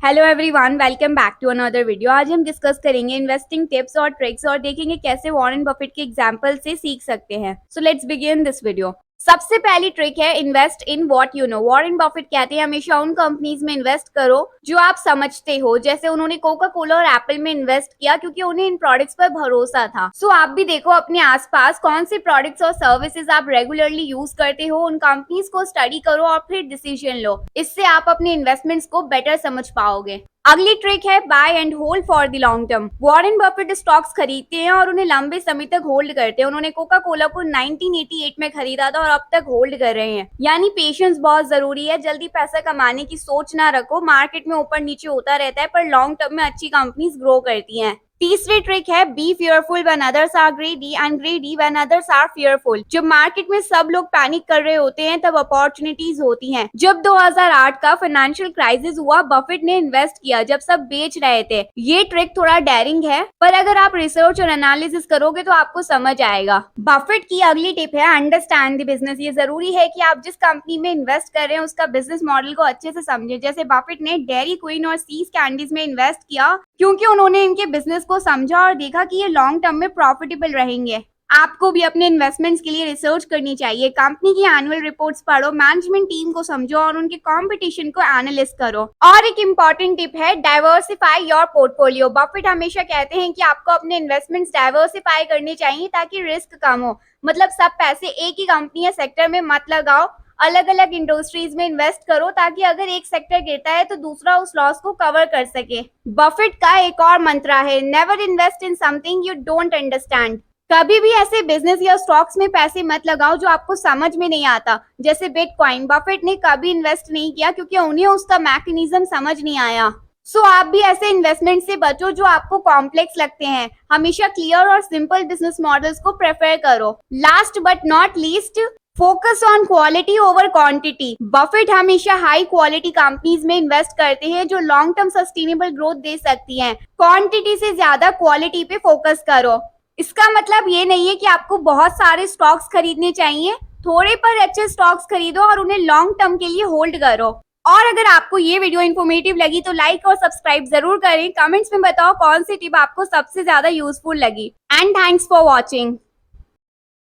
Hello everyone, welcome back to another video. आज हम discuss करेंगे इन्वेस्टिंग टिप्स और ट्रिक्स और देखेंगे कैसे वॉरेन बफेट के एग्जांपल से सीख सकते हैं। So let's begin this video. सबसे पहली ट्रिक है invest in what you know. Warren Buffett कहते हैं हमेशा उन कंपनीज में इन्वेस्ट करो जो आप समझते हो। जैसे उन्होंने कोका कोला और एप्पल में इन्वेस्ट किया क्योंकि उन्हें इन प्रोडक्ट्स पर भरोसा था। सो आप भी देखो अपने आसपास कौन से प्रोडक्ट्स और सर्विसेज आप रेगुलरली यूज करते हो, उन कंपनीज को स्टडी करो और फिर डिसीजन लो। इससे आप अपने इन्वेस्टमेंट्स को बेटर समझ पाओगे। अगली ट्रिक है buy and hold for the long term. Warren Buffett stocks खरीदते हैं और उन्हें लंबे समय तक होल्ड करते हैं। उन्होंने कोका कोला को 1988 में खरीदा था और अब तक होल्ड कर रहे हैं। यानी पेशेंस बहुत जरूरी है। जल्दी पैसा कमाने की सोच ना रखो। मार्केट में ऊपर नीचे होता रहता है पर लॉन्ग टर्म में अच्छी कंपनीज ग्रो करती हैं। तीसरी ट्रिक है be fearful when others are greedy and greedy when others are fearful. जब मार्केट में सब लोग पैनिक कर रहे होते हैं तब अपॉर्चुनिटीज होती हैं। जब 2008 का फाइनेंशियल क्राइसिस हुआ, बफेट ने इन्वेस्ट किया जब सब बेच रहे थे। ये ट्रिक थोड़ा डेयरिंग है पर अगर आप रिसर्च और एनालिसिस करोगे तो आपको समझ आएगा। बफेट की अगली टिप है अंडरस्टैंड द बिजनेस। ये जरूरी है कि आप जिस कंपनी में इन्वेस्ट कर रहे हैं उसका बिजनेस मॉडल को अच्छे से समझे। जैसे बफेट ने डेयरी क्वीन और सीज कैंडीज में इन्वेस्ट किया क्योंकि उन्होंने इनके बिजनेस को समझा और देखा कि ये लॉन्ग टर्म में प्रॉफिटेबल रहेंगे। आपको भी अपने इन्वेस्टमेंट्स के लिए रिसर्च करनी चाहिए। कंपनी की एनुअल रिपोर्ट्स पढ़ो, मैनेजमेंट टीम को समझो और उनके कंपटीशन को एनालिस्ट करो। और एक इम्पॉर्टेंट टिप है डाइवर्सिफाई योर पोर्टफोलियो। बफेट हमेशा कहते हैं कि आपको अपने इन्वेस्टमेंट्स डाइवर्सिफाई करने चाहिए ताकि रिस्क कम हो। मतलब सब पैसे एक ही कंपनी या सेक्टर में मत लगाओ, अलग अलग इंडस्ट्रीज में इन्वेस्ट करो ताकि अगर एक सेक्टर गिरता है तो दूसरा उस लॉस को कवर कर सके। बफेट का एक और मंत्र है never invest in something you don't understand. कभी भी ऐसे बिजनेस या स्टॉक्स में पैसे मत लगाओ जो आपको समझ में नहीं आता। जैसे बिटकॉइन, बफेट ने कभी इन्वेस्ट नहीं किया क्योंकि उन्हें उसका मैकेनिज्म समझ नहीं आया। सो आप भी ऐसे इन्वेस्टमेंट से बचो जो आपको कॉम्प्लेक्स लगते हैं। हमेशा क्लियर और सिंपल बिजनेस मॉडल्स को प्रेफर करो। Last but not least, focus on quality over quantity. Buffett हमेशा हाई क्वालिटी कंपनीज में इन्वेस्ट करते हैं जो लॉन्ग टर्म सस्टेनेबल ग्रोथ दे सकती हैं। क्वांटिटी से ज्यादा क्वालिटी पे फोकस करो। इसका मतलब ये नहीं है कि आपको बहुत सारे स्टॉक्स खरीदने चाहिए। थोड़े पर अच्छे स्टॉक्स खरीदो और उन्हें लॉन्ग टर्म के लिए होल्ड करो। और अगर आपको ये वीडियो इन्फॉर्मेटिव लगी तो लाइक और सब्सक्राइब जरूर करें। कमेंट्स में बताओ कौन सी टिप आपको सबसे ज्यादा यूजफुल लगी। And thanks for watching.